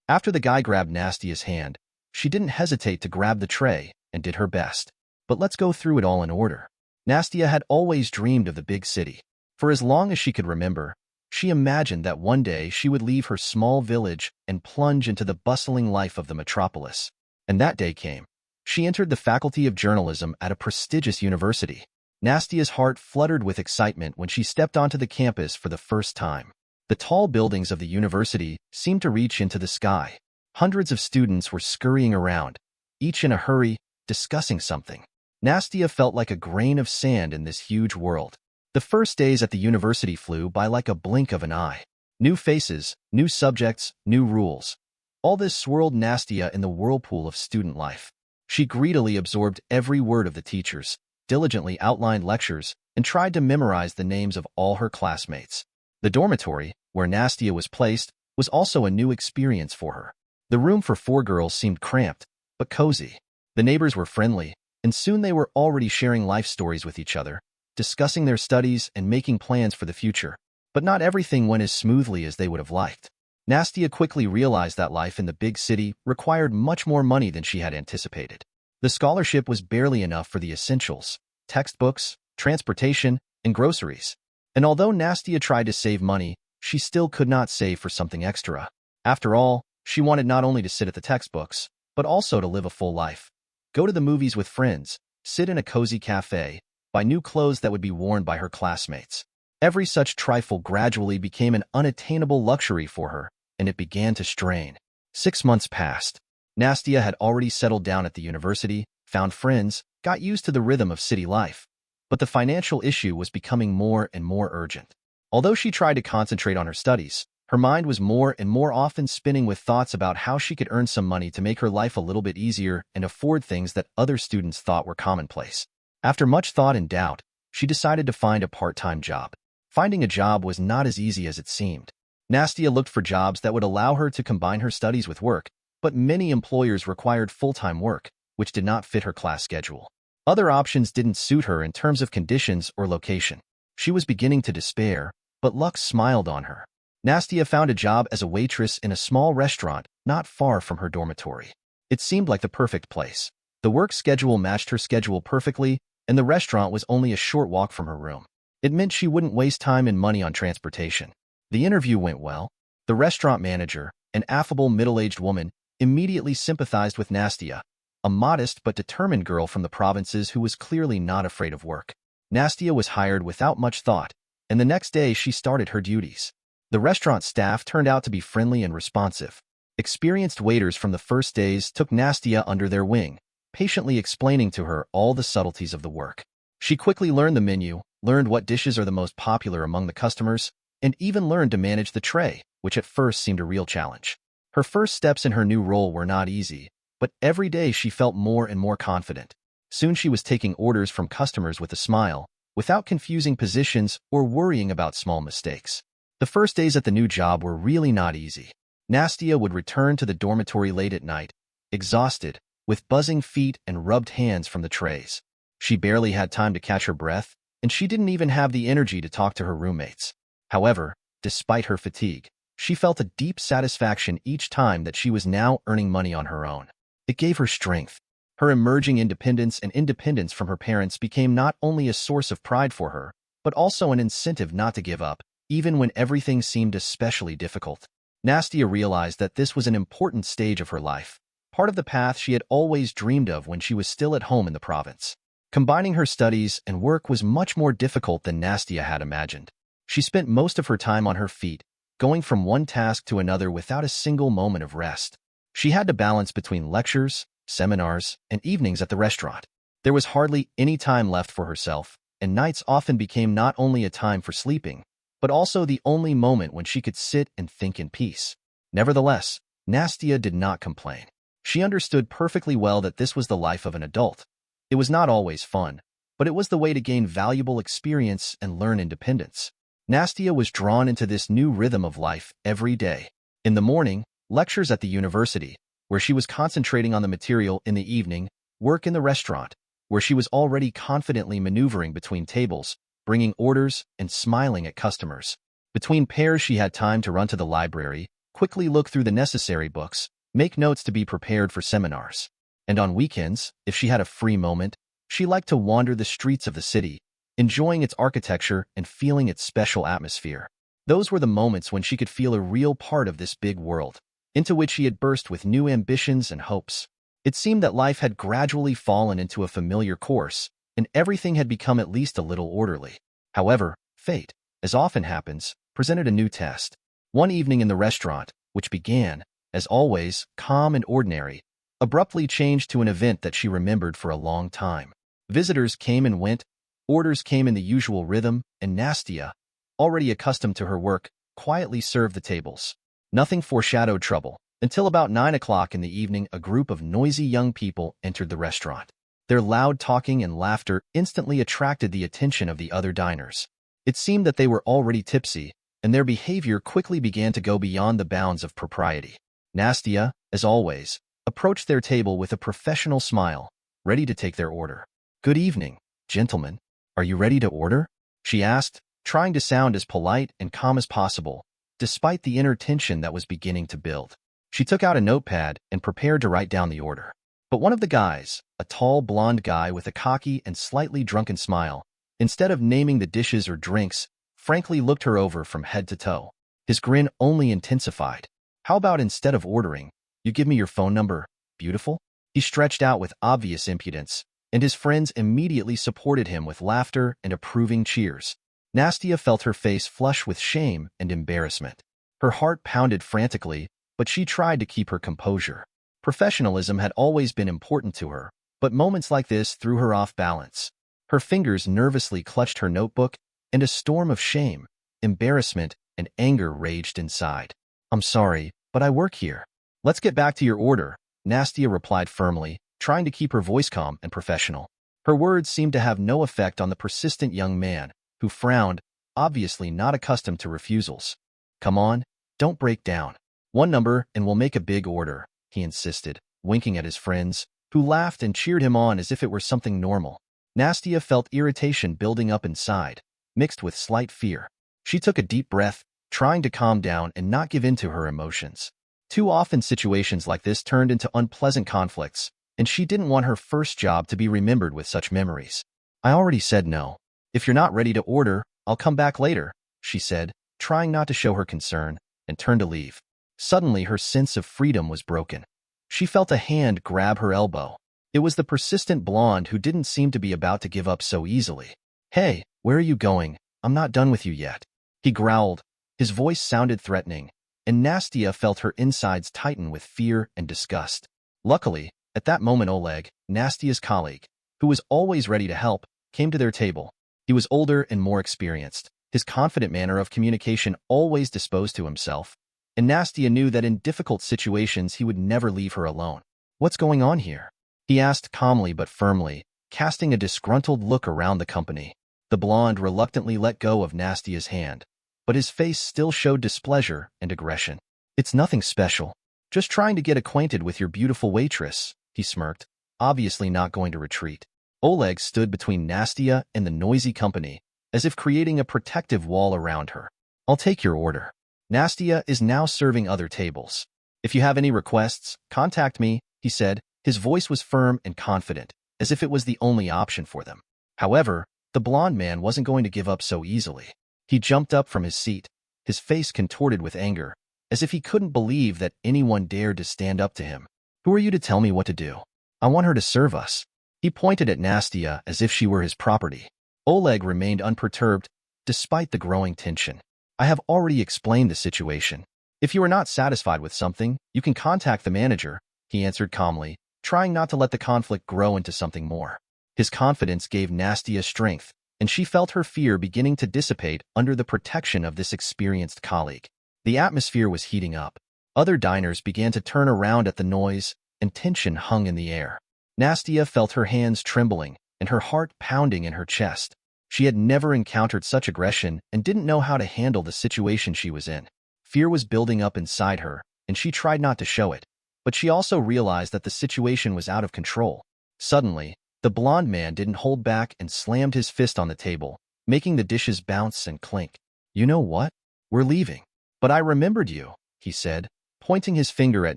After the guy grabbed Nastia's hand, she didn't hesitate to grab the tray and did her best. But let's go through it all in order. Nastia had always dreamed of the big city. For as long as she could remember, she imagined that one day she would leave her small village and plunge into the bustling life of the metropolis. And that day came. She entered the Faculty of Journalism at a prestigious university. Nastia's heart fluttered with excitement when she stepped onto the campus for the first time. The tall buildings of the university seemed to reach into the sky. Hundreds of students were scurrying around, each in a hurry, discussing something. Nastia felt like a grain of sand in this huge world. The first days at the university flew by like a blink of an eye. New faces, new subjects, new rules. All this swirled Nastia in the whirlpool of student life. She greedily absorbed every word of the teachers, diligently outlined lectures, and tried to memorize the names of all her classmates. The dormitory, where Nastia was placed, was also a new experience for her. The room for 4 girls seemed cramped, but cozy. The neighbors were friendly, and soon they were already sharing life stories with each other, discussing their studies and making plans for the future. But not everything went as smoothly as they would have liked. Nastia quickly realized that life in the big city required much more money than she had anticipated. The scholarship was barely enough for the essentials: textbooks, transportation, and groceries. And although Nastia tried to save money, she still could not save for something extra. After all, she wanted not only to sit at the textbooks, but also to live a full life. Go to the movies with friends, sit in a cozy cafe, buy new clothes that would be worn by her classmates. Every such trifle gradually became an unattainable luxury for her, and it began to strain. 6 months passed. Nastia had already settled down at the university, found friends, got used to the rhythm of city life. But the financial issue was becoming more and more urgent. Although she tried to concentrate on her studies, her mind was more and more often spinning with thoughts about how she could earn some money to make her life a little bit easier and afford things that other students thought were commonplace. After much thought and doubt, she decided to find a part-time job. Finding a job was not as easy as it seemed. Nastia looked for jobs that would allow her to combine her studies with work, but many employers required full-time work, which did not fit her class schedule. Other options didn't suit her in terms of conditions or location. She was beginning to despair, but luck smiled on her. Nastia found a job as a waitress in a small restaurant not far from her dormitory. It seemed like the perfect place. The work schedule matched her schedule perfectly, and the restaurant was only a short walk from her room. It meant she wouldn't waste time and money on transportation. The interview went well. The restaurant manager, an affable middle-aged woman, immediately sympathized with Nastia, a modest but determined girl from the provinces who was clearly not afraid of work. Nastia was hired without much thought, and the next day she started her duties. The restaurant staff turned out to be friendly and responsive. Experienced waiters from the first days took Nastia under their wing, patiently explaining to her all the subtleties of the work. She quickly learned the menu, learned what dishes are the most popular among the customers, and even learned to manage the tray, which at first seemed a real challenge. Her first steps in her new role were not easy, but every day she felt more and more confident. Soon she was taking orders from customers with a smile, without confusing positions or worrying about small mistakes. The first days at the new job were really not easy. Nastia would return to the dormitory late at night, exhausted, with buzzing feet and rubbed hands from the trays. She barely had time to catch her breath, and she didn't even have the energy to talk to her roommates. However, despite her fatigue, she felt a deep satisfaction each time that she was now earning money on her own. It gave her strength. Her emerging independence and independence from her parents became not only a source of pride for her, but also an incentive not to give up, even when everything seemed especially difficult. Nastia realized that this was an important stage of her life, part of the path she had always dreamed of when she was still at home in the province. Combining her studies and work was much more difficult than Nastia had imagined. She spent most of her time on her feet, going from one task to another without a single moment of rest. She had to balance between lectures, seminars, and evenings at the restaurant. There was hardly any time left for herself, and nights often became not only a time for sleeping, but also the only moment when she could sit and think in peace. Nevertheless, Nastia did not complain. She understood perfectly well that this was the life of an adult. It was not always fun, but it was the way to gain valuable experience and learn independence. Nastia was drawn into this new rhythm of life every day. In the morning, lectures at the university, where she was concentrating on the material; in the evening, work in the restaurant, where she was already confidently maneuvering between tables, bringing orders and smiling at customers. Between pairs, she had time to run to the library, quickly look through the necessary books, make notes to be prepared for seminars. And on weekends, if she had a free moment, she liked to wander the streets of the city, enjoying its architecture and feeling its special atmosphere. Those were the moments when she could feel a real part of this big world, into which she had burst with new ambitions and hopes. It seemed that life had gradually fallen into a familiar course, and everything had become at least a little orderly. However, fate, as often happens, presented a new test. One evening in the restaurant, which began, as always, calm and ordinary, abruptly changed to an event that she remembered for a long time. Visitors came and went, orders came in the usual rhythm, and Nastia, already accustomed to her work, quietly served the tables. Nothing foreshadowed trouble. Until about 9 o'clock in the evening, a group of noisy young people entered the restaurant. Their loud talking and laughter instantly attracted the attention of the other diners. It seemed that they were already tipsy, and their behavior quickly began to go beyond the bounds of propriety. Nastia, as always, approached their table with a professional smile, ready to take their order. "Good evening, gentlemen. Are you ready to order?" she asked, trying to sound as polite and calm as possible, despite the inner tension that was beginning to build. She took out a notepad and prepared to write down the order. But one of the guys, a tall blonde guy with a cocky and slightly drunken smile, instead of naming the dishes or drinks, frankly looked her over from head to toe. His grin only intensified. "How about instead of ordering, you give me your phone number, beautiful?" He stretched out with obvious impudence, and his friends immediately supported him with laughter and approving cheers. Nastia felt her face flush with shame and embarrassment. Her heart pounded frantically, but she tried to keep her composure. Professionalism had always been important to her, but moments like this threw her off balance. Her fingers nervously clutched her notebook, and a storm of shame, embarrassment, and anger raged inside. "I'm sorry, but I work here." "Let's get back to your order," Nastia replied firmly, trying to keep her voice calm and professional. Her words seemed to have no effect on the persistent young man, who frowned, obviously not accustomed to refusals. "Come on, don't break down. One number and we'll make a big order," he insisted, winking at his friends, who laughed and cheered him on as if it were something normal. Nastia felt irritation building up inside, mixed with slight fear. She took a deep breath, trying to calm down and not give in to her emotions. Too often situations like this turned into unpleasant conflicts, and she didn't want her first job to be remembered with such memories. "I already said no. If you're not ready to order, I'll come back later," she said, trying not to show her concern, and turned to leave. Suddenly, her sense of freedom was broken. She felt a hand grab her elbow. It was the persistent blonde who didn't seem to be about to give up so easily. "Hey, where are you going? I'm not done with you yet," he growled. His voice sounded threatening, and Nastia felt her insides tighten with fear and disgust. Luckily, at that moment Oleg, Nastia's colleague, who was always ready to help, came to their table. He was older and more experienced, his confident manner of communication always disposed to himself, and Nastia knew that in difficult situations he would never leave her alone. "What's going on here?" he asked calmly but firmly, casting a disgruntled look around the company. The blonde reluctantly let go of Nastia's hand, but his face still showed displeasure and aggression. "It's nothing special. Just trying to get acquainted with your beautiful waitress," he smirked, obviously not going to retreat. Oleg stood between Nastia and the noisy company, as if creating a protective wall around her. "I'll take your order. Nastia is now serving other tables. If you have any requests, contact me," he said. His voice was firm and confident, as if it was the only option for them. However, the blonde man wasn't going to give up so easily. He jumped up from his seat, his face contorted with anger, as if he couldn't believe that anyone dared to stand up to him. "Who are you to tell me what to do? I want her to serve us." He pointed at Nastia as if she were his property. Oleg remained unperturbed, despite the growing tension. "I have already explained the situation. If you are not satisfied with something, you can contact the manager," he answered calmly, trying not to let the conflict grow into something more. His confidence gave Nastia strength, and she felt her fear beginning to dissipate under the protection of this experienced colleague. The atmosphere was heating up. Other diners began to turn around at the noise, and tension hung in the air. Nastia felt her hands trembling and her heart pounding in her chest. She had never encountered such aggression and didn't know how to handle the situation she was in. Fear was building up inside her, and she tried not to show it, but she also realized that the situation was out of control. Suddenly, the blonde man didn't hold back and slammed his fist on the table, making the dishes bounce and clink. "You know what? We're leaving." "But I remembered you," he said, pointing his finger at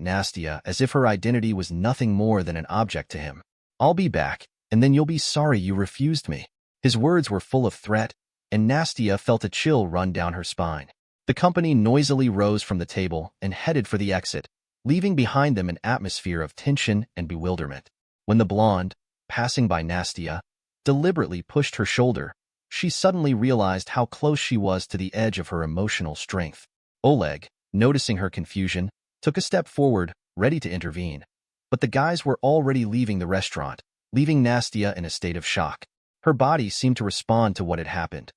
Nastia as if her identity was nothing more than an object to him. I'll be back, and then you'll be sorry you refused me. His words were full of threat, and Nastia felt a chill run down her spine. The company noisily rose from the table and headed for the exit, leaving behind them an atmosphere of tension and bewilderment. When the blonde, passing by Nastia, deliberately pushed her shoulder, she suddenly realized how close she was to the edge of her emotional strength. Oleg, noticing her confusion, took a step forward, ready to intervene. But the guys were already leaving the restaurant, leaving Nastia in a state of shock. Her body seemed to respond to what had happened.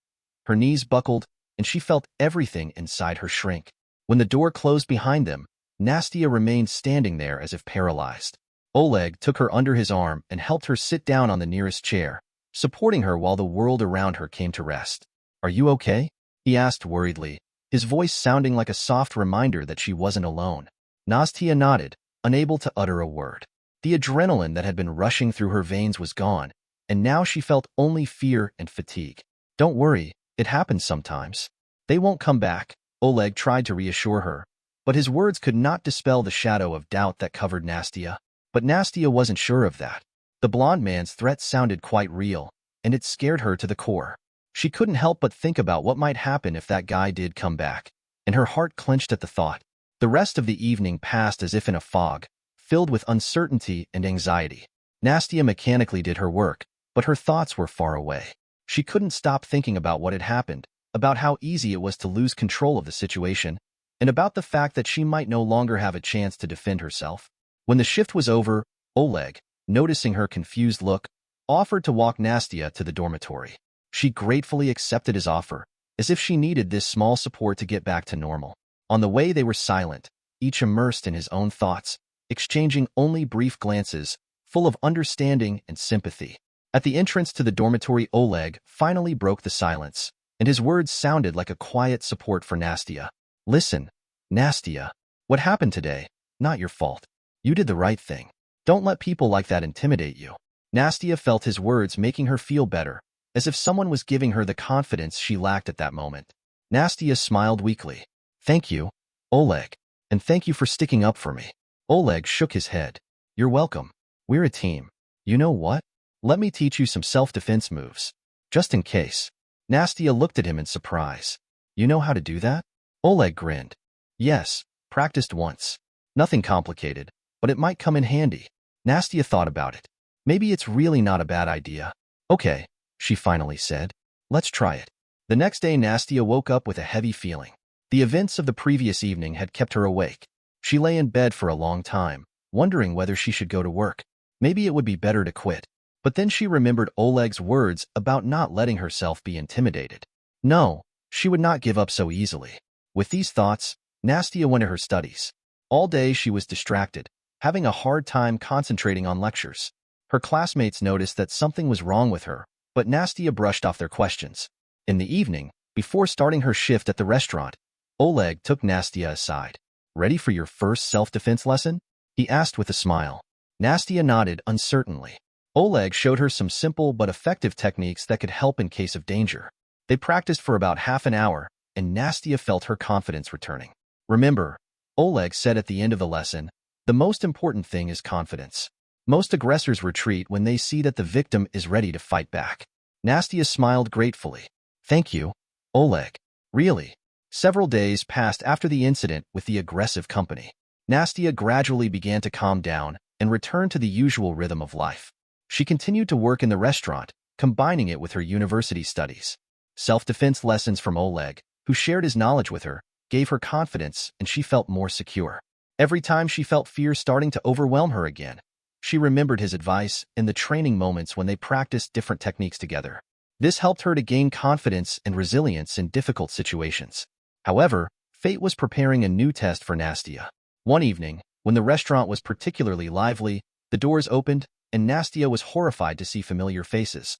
Her knees buckled, and she felt everything inside her shrink. When the door closed behind them, Nastia remained standing there as if paralyzed. Oleg took her under his arm and helped her sit down on the nearest chair, supporting her while the world around her came to rest. "Are you okay?" he asked worriedly, his voice sounding like a soft reminder that she wasn't alone. Nastia nodded, unable to utter a word. The adrenaline that had been rushing through her veins was gone, and now she felt only fear and fatigue. "Don't worry, it happens sometimes. They won't come back," Oleg tried to reassure her, but his words could not dispel the shadow of doubt that covered Nastia. But Nastia wasn't sure of that. The blonde man's threat sounded quite real, and it scared her to the core. She couldn't help but think about what might happen if that guy did come back, and her heart clenched at the thought. The rest of the evening passed as if in a fog, filled with uncertainty and anxiety. Nastia mechanically did her work, but her thoughts were far away. She couldn't stop thinking about what had happened, about how easy it was to lose control of the situation, and about the fact that she might no longer have a chance to defend herself. When the shift was over, Oleg, noticing her confused look, offered to walk Nastia to the dormitory. She gratefully accepted his offer, as if she needed this small support to get back to normal. On the way they were silent, each immersed in his own thoughts, exchanging only brief glances, full of understanding and sympathy. At the entrance to the dormitory, Oleg finally broke the silence, and his words sounded like a quiet support for Nastia. "Listen, Nastia, what happened today? Not your fault. You did the right thing. Don't let people like that intimidate you." Nastia felt his words making her feel better, as if someone was giving her the confidence she lacked at that moment. Nastia smiled weakly. "Thank you, Oleg, and thank you for sticking up for me." Oleg shook his head. "You're welcome. We're a team. You know what? Let me teach you some self-defense moves, just in case." Nastia looked at him in surprise. "You know how to do that?" Oleg grinned. "Yes, practiced once. Nothing complicated, but it might come in handy." Nastia thought about it. "Maybe it's really not a bad idea." "Okay," she finally said. "Let's try it." The next day, Nastia woke up with a heavy feeling. The events of the previous evening had kept her awake. She lay in bed for a long time, wondering whether she should go to work. Maybe it would be better to quit. But then she remembered Oleg's words about not letting herself be intimidated. No, she would not give up so easily. With these thoughts, Nastia went to her studies. All day she was distracted, having a hard time concentrating on lectures. Her classmates noticed that something was wrong with her, but Nastia brushed off their questions. In the evening, before starting her shift at the restaurant, Oleg took Nastia aside. "Ready for your first self-defense lesson?" he asked with a smile. Nastia nodded uncertainly. Oleg showed her some simple but effective techniques that could help in case of danger. They practiced for about half an hour, and Nastia felt her confidence returning. "Remember," Oleg said at the end of the lesson, "the most important thing is confidence. Most aggressors retreat when they see that the victim is ready to fight back." Nastia smiled gratefully. "Thank you, Oleg." Really. Several days passed after the incident with the aggressive company. Nastia gradually began to calm down and return to the usual rhythm of life. She continued to work in the restaurant, combining it with her university studies. Self-defense lessons from Oleg, who shared his knowledge with her, gave her confidence and she felt more secure. Every time she felt fear starting to overwhelm her again, she remembered his advice and the training moments when they practiced different techniques together. This helped her to gain confidence and resilience in difficult situations. However, fate was preparing a new test for Nastia. One evening, when the restaurant was particularly lively, the doors opened, and Nastia was horrified to see familiar faces.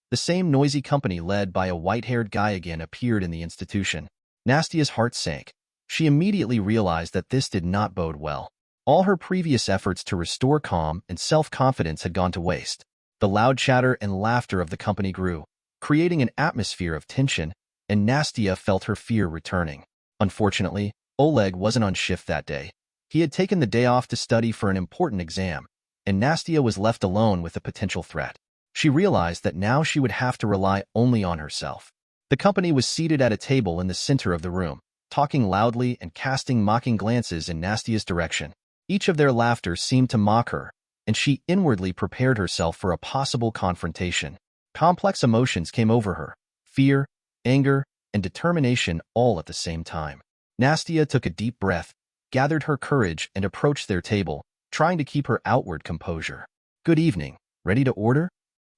The same noisy company led by a white-haired guy again appeared in the institution. Nastia's heart sank. She immediately realized that this did not bode well. All her previous efforts to restore calm and self-confidence had gone to waste. The loud chatter and laughter of the company grew, creating an atmosphere of tension, and Nastia felt her fear returning. Unfortunately, Oleg wasn't on shift that day. He had taken the day off to study for an important exam, and Nastia was left alone with a potential threat. She realized that now she would have to rely only on herself. The company was seated at a table in the center of the room, talking loudly and casting mocking glances in Nastia's direction. Each of their laughter seemed to mock her, and she inwardly prepared herself for a possible confrontation. Complex emotions came over her: fear, anger, and determination all at the same time. Nastia took a deep breath, gathered her courage, and approached their table, trying to keep her outward composure. "Good evening. Ready to order?"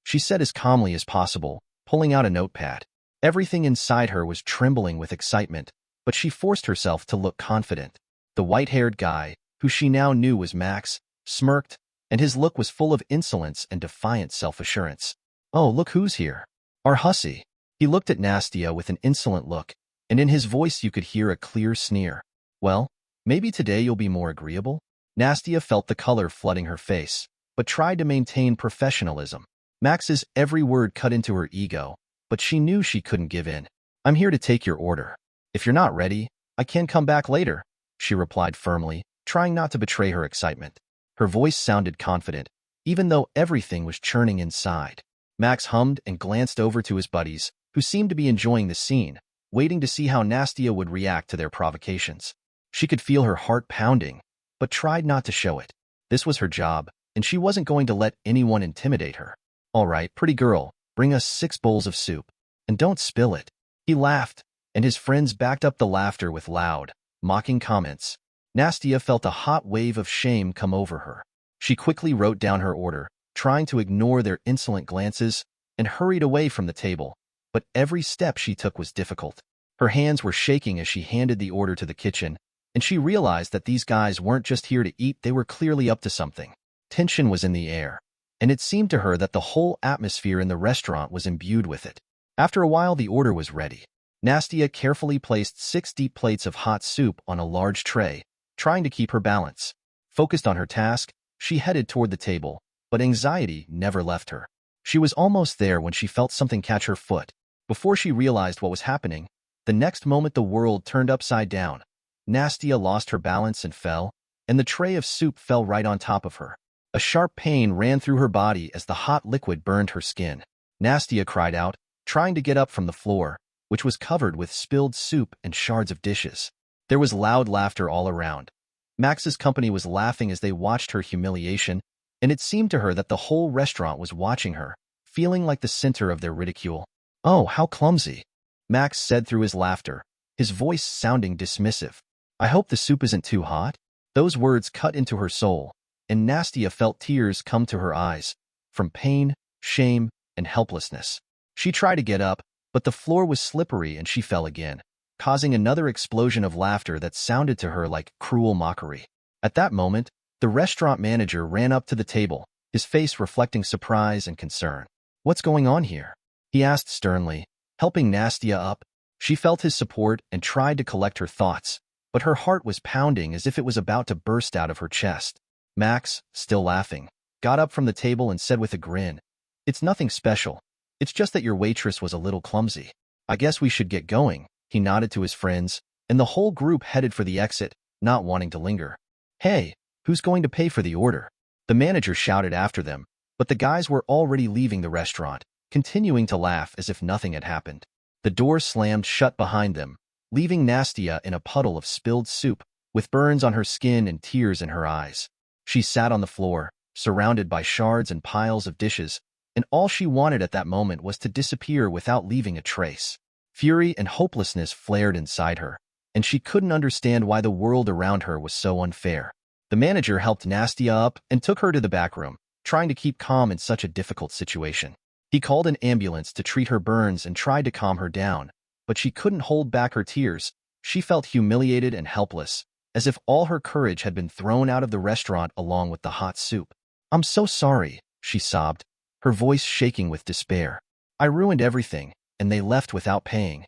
she said as calmly as possible, pulling out a notepad. Everything inside her was trembling with excitement, but she forced herself to look confident. The white-haired guy, who she now knew was Max, smirked, and his look was full of insolence and defiant self-assurance. "Oh, look who's here. Our hussy." He looked at Nastia with an insolent look, and in his voice you could hear a clear sneer. "Well, maybe today you'll be more agreeable?" Nastia felt the color flooding her face, but tried to maintain professionalism. Max's every word cut into her ego, but she knew she couldn't give in. "I'm here to take your order. If you're not ready, I can come back later," she replied firmly, trying not to betray her excitement. Her voice sounded confident, even though everything was churning inside. Max hummed and glanced over to his buddies, who seemed to be enjoying the scene, waiting to see how Nastia would react to their provocations. She could feel her heart pounding, but tried not to show it. This was her job, and she wasn't going to let anyone intimidate her. "All right, pretty girl, bring us 6 bowls of soup. And don't spill it." He laughed, and his friends backed up the laughter with loud, mocking comments. Nastia felt a hot wave of shame come over her. She quickly wrote down her order, trying to ignore their insolent glances, and hurried away from the table, but every step she took was difficult. Her hands were shaking as she handed the order to the kitchen, and she realized that these guys weren't just here to eat, they were clearly up to something. Tension was in the air, and it seemed to her that the whole atmosphere in the restaurant was imbued with it. After a while, the order was ready. Nastia carefully placed 6 deep plates of hot soup on a large tray, trying to keep her balance. Focused on her task, she headed toward the table, but anxiety never left her. She was almost there when she felt something catch her foot. Before she realized what was happening, the next moment the world turned upside down. Nastia lost her balance and fell, and the tray of soup fell right on top of her. A sharp pain ran through her body as the hot liquid burned her skin. Nastia cried out, trying to get up from the floor, which was covered with spilled soup and shards of dishes. There was loud laughter all around. Max's company was laughing as they watched her humiliation, and it seemed to her that the whole restaurant was watching her, feeling like the center of their ridicule. "Oh, how clumsy," Max said through his laughter, his voice sounding dismissive. "I hope the soup isn't too hot." Those words cut into her soul, and Nastia felt tears come to her eyes, from pain, shame, and helplessness. She tried to get up, but the floor was slippery and she fell again, causing another explosion of laughter that sounded to her like cruel mockery. At that moment, the restaurant manager ran up to the table, his face reflecting surprise and concern. "What's going on here?" he asked sternly, helping Nastia up. She felt his support and tried to collect her thoughts, but her heart was pounding as if it was about to burst out of her chest. Max, still laughing, got up from the table and said with a grin, "It's nothing special. It's just that your waitress was a little clumsy. I guess we should get going." He nodded to his friends, and the whole group headed for the exit, not wanting to linger. "Hey, who's going to pay for the order?" the manager shouted after them, but the guys were already leaving the restaurant, continuing to laugh as if nothing had happened. The door slammed shut behind them, leaving Nastia in a puddle of spilled soup, with burns on her skin and tears in her eyes. She sat on the floor, surrounded by shards and piles of dishes, and all she wanted at that moment was to disappear without leaving a trace. Fury and hopelessness flared inside her, and she couldn't understand why the world around her was so unfair. The manager helped Nastia up and took her to the back room, trying to keep calm in such a difficult situation. He called an ambulance to treat her burns and tried to calm her down, but she couldn't hold back her tears. She felt humiliated and helpless, as if all her courage had been thrown out of the restaurant along with the hot soup. "I'm so sorry," she sobbed, her voice shaking with despair. "I ruined everything, and they left without paying."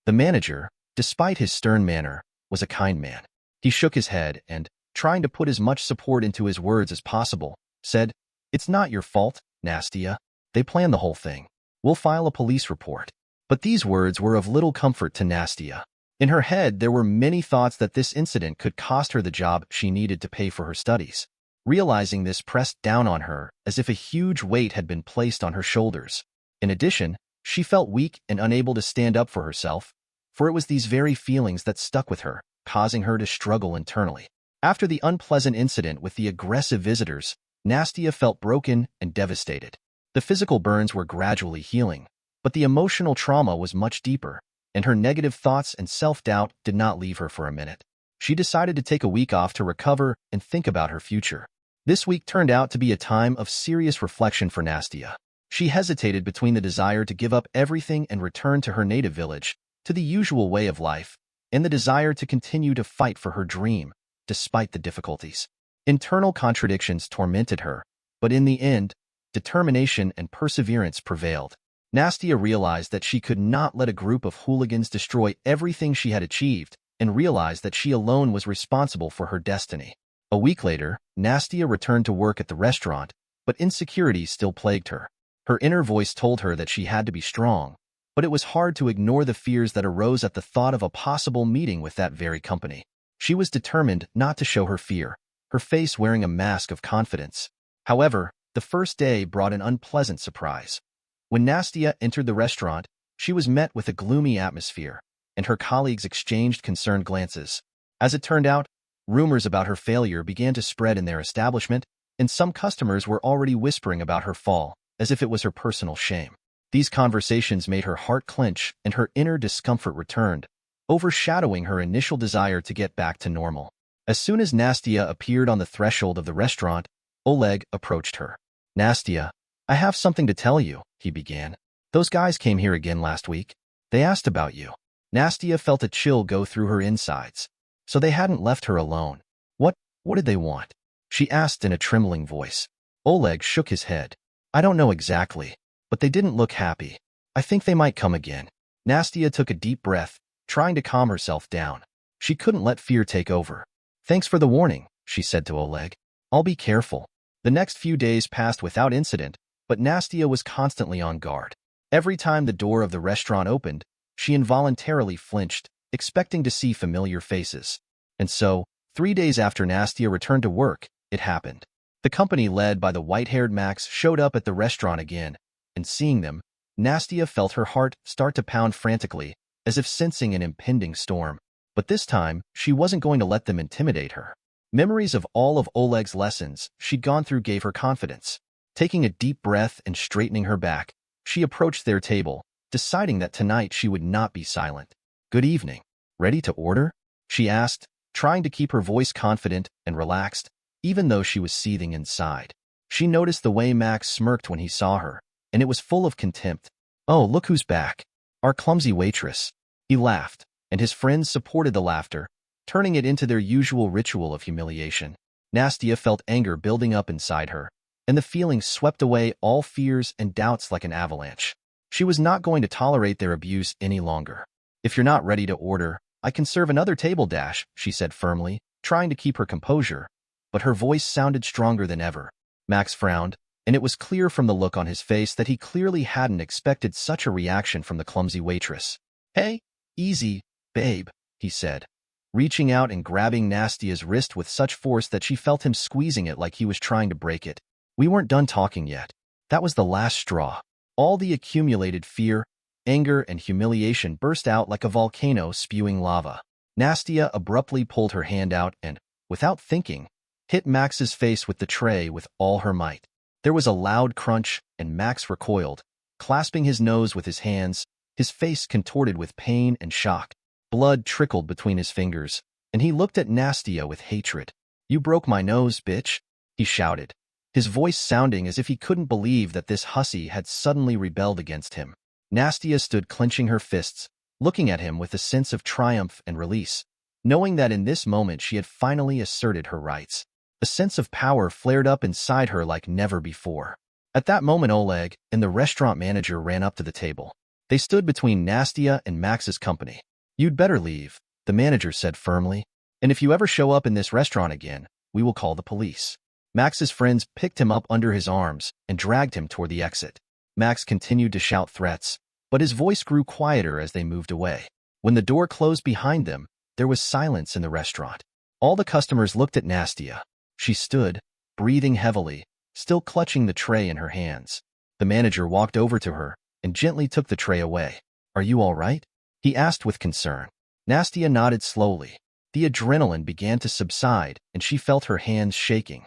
The manager, despite his stern manner, was a kind man. He shook his head and, trying to put as much support into his words as possible, said, "It's not your fault, Nastia. They planned the whole thing. We'll file a police report." But these words were of little comfort to Nastia. In her head, there were many thoughts that this incident could cost her the job she needed to pay for her studies. Realizing this pressed down on her as if a huge weight had been placed on her shoulders. In addition, she felt weak and unable to stand up for herself, for it was these very feelings that stuck with her, causing her to struggle internally. After the unpleasant incident with the aggressive visitors, Nastia felt broken and devastated. The physical burns were gradually healing, but the emotional trauma was much deeper, and her negative thoughts and self-doubt did not leave her for a minute. She decided to take a week off to recover and think about her future. This week turned out to be a time of serious reflection for Nastia. She hesitated between the desire to give up everything and return to her native village, to the usual way of life, and the desire to continue to fight for her dream, despite the difficulties. Internal contradictions tormented her, but in the end, determination and perseverance prevailed. Nastia realized that she could not let a group of hooligans destroy everything she had achieved, and realized that she alone was responsible for her destiny. A week later, Nastia returned to work at the restaurant, but insecurity still plagued her. Her inner voice told her that she had to be strong, but it was hard to ignore the fears that arose at the thought of a possible meeting with that very company. She was determined not to show her fear, her face wearing a mask of confidence. However, the first day brought an unpleasant surprise. When Nastia entered the restaurant, she was met with a gloomy atmosphere, and her colleagues exchanged concerned glances. As it turned out, rumors about her failure began to spread in their establishment, and some customers were already whispering about her fall, as if it was her personal shame. These conversations made her heart clench and her inner discomfort returned, overshadowing her initial desire to get back to normal. As soon as Nastia appeared on the threshold of the restaurant, Oleg approached her. "Nastia, I have something to tell you," he began. "Those guys came here again last week. They asked about you." Nastia felt a chill go through her insides. So they hadn't left her alone. What did they want? She asked in a trembling voice. Oleg shook his head. "I don't know exactly, but they didn't look happy. I think they might come again." Nastia took a deep breath, trying to calm herself down. She couldn't let fear take over. "Thanks for the warning," she said to Oleg. "I'll be careful." The next few days passed without incident, but Nastia was constantly on guard. Every time the door of the restaurant opened, she involuntarily flinched, expecting to see familiar faces. And so, 3 days after Nastia returned to work, it happened. The company led by the white-haired Max showed up at the restaurant again, and seeing them, Nastia felt her heart start to pound frantically, as if sensing an impending storm. But this time, she wasn't going to let them intimidate her. Memories of all of Oleg's lessons she'd gone through gave her confidence. Taking a deep breath and straightening her back, she approached their table, deciding that tonight she would not be silent. "Good evening. Ready to order?" she asked, trying to keep her voice confident and relaxed, even though she was seething inside. She noticed the way Max smirked when he saw her, and it was full of contempt. "Oh, look who's back. Our clumsy waitress." He laughed, and his friends supported the laughter, turning it into their usual ritual of humiliation. Nastia felt anger building up inside her, and the feeling swept away all fears and doubts like an avalanche. She was not going to tolerate their abuse any longer. "If you're not ready to order, I can serve another table," she said firmly, trying to keep her composure, but her voice sounded stronger than ever. Max frowned, and it was clear from the look on his face that he clearly hadn't expected such a reaction from the clumsy waitress. "Hey, easy, babe," he said, reaching out and grabbing Nastia's wrist with such force that she felt him squeezing it like he was trying to break it. We weren't done talking yet. That was the last straw. All the accumulated fear, anger, and humiliation burst out like a volcano spewing lava. Nastia abruptly pulled her hand out and, without thinking, hit Max's face with the tray with all her might. There was a loud crunch, and Max recoiled, clasping his nose with his hands, his face contorted with pain and shock. Blood trickled between his fingers, and he looked at Nastia with hatred. "You broke my nose, bitch," he shouted, his voice sounding as if he couldn't believe that this hussy had suddenly rebelled against him. Nastia stood clenching her fists, looking at him with a sense of triumph and release, knowing that in this moment she had finally asserted her rights. A sense of power flared up inside her like never before. At that moment, Oleg and the restaurant manager ran up to the table. They stood between Nastia and Max's company. "You'd better leave," the manager said firmly, "and if you ever show up in this restaurant again, we will call the police." Max's friends picked him up under his arms and dragged him toward the exit. Max continued to shout threats, but his voice grew quieter as they moved away. When the door closed behind them, there was silence in the restaurant. All the customers looked at Nastia. She stood, breathing heavily, still clutching the tray in her hands. The manager walked over to her and gently took the tray away. "Are you all right?" he asked with concern. Nastia nodded slowly. The adrenaline began to subside, and she felt her hands shaking.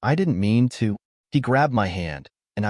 "I didn't mean to." He grabbed my hand, and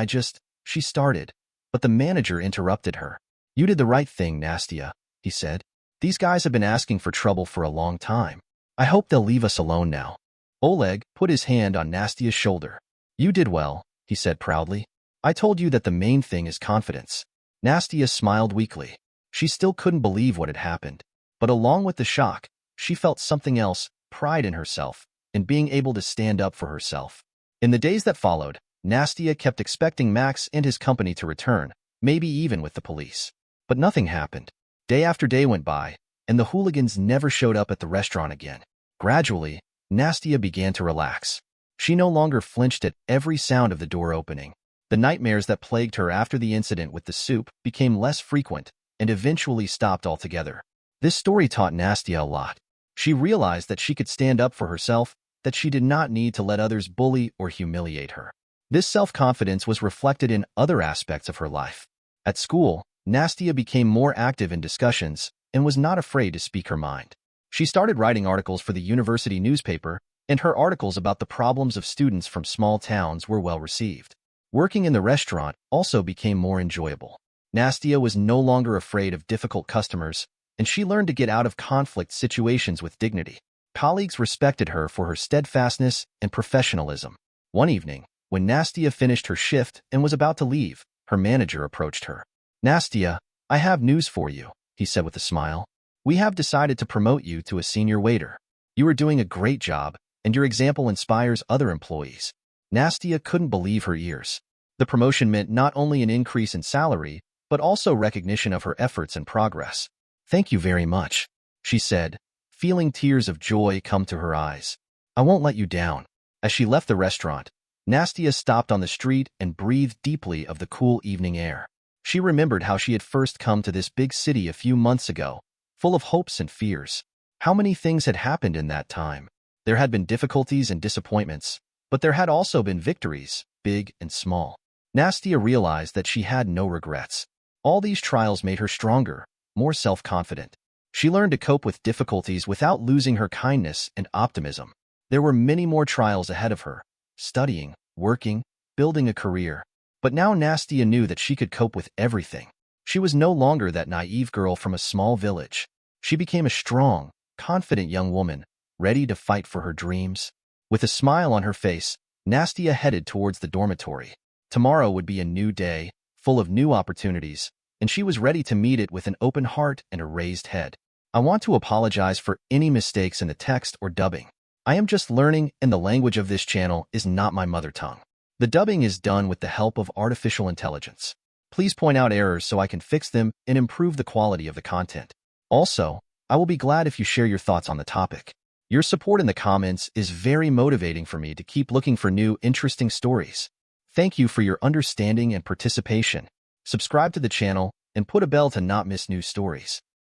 she started. But the manager interrupted her. "You did the right thing, Nastia," he said. "These guys have been asking for trouble for a long time. I hope they'll leave us alone now." Oleg put his hand on Nastia's shoulder. "You did well," he said proudly. "I told you that the main thing is confidence." Nastia smiled weakly. She still couldn't believe what had happened. But along with the shock, she felt something else, pride in herself, in being able to stand up for herself. In the days that followed, Nastia kept expecting Max and his company to return, maybe even with the police. But nothing happened. Day after day went by, and the hooligans never showed up at the restaurant again. Gradually, Nastia began to relax. She no longer flinched at every sound of the door opening. The nightmares that plagued her after the incident with the soup became less frequent and eventually stopped altogether. This story taught Nastia a lot. She realized that she could stand up for herself, that she did not need to let others bully or humiliate her. This self-confidence was reflected in other aspects of her life. At school, Nastia became more active in discussions and was not afraid to speak her mind. She started writing articles for the university newspaper, and her articles about the problems of students from small towns were well received. Working in the restaurant also became more enjoyable. Nastia was no longer afraid of difficult customers, and she learned to get out of conflict situations with dignity. Colleagues respected her for her steadfastness and professionalism. One evening, when Nastia finished her shift and was about to leave, her manager approached her. "Nastia, I have news for you," he said with a smile. "We have decided to promote you to a senior waiter. You are doing a great job, and your example inspires other employees." Nastia couldn't believe her ears. The promotion meant not only an increase in salary, but also recognition of her efforts and progress. "Thank you very much," she said, feeling tears of joy come to her eyes. "I won't let you down." As she left the restaurant, Nastia stopped on the street and breathed deeply of the cool evening air. She remembered how she had first come to this big city a few months ago, full of hopes and fears. How many things had happened in that time? There had been difficulties and disappointments, but there had also been victories, big and small. Nastia realized that she had no regrets. All these trials made her stronger, more self-confident. She learned to cope with difficulties without losing her kindness and optimism. There were many more trials ahead of her, studying, working, building a career. But now Nastia knew that she could cope with everything. She was no longer that naive girl from a small village. She became a strong, confident young woman, ready to fight for her dreams. With a smile on her face, Nastia headed towards the dormitory. Tomorrow would be a new day, full of new opportunities, and she was ready to meet it with an open heart and a raised head. "I want to apologize for any mistakes in the text or dubbing. I am just learning, and the language of this channel is not my mother tongue. The dubbing is done with the help of artificial intelligence. Please point out errors so I can fix them and improve the quality of the content. Also, I will be glad if you share your thoughts on the topic. Your support in the comments is very motivating for me to keep looking for new, interesting stories. Thank you for your understanding and participation. Subscribe to the channel and put a bell to not miss new stories.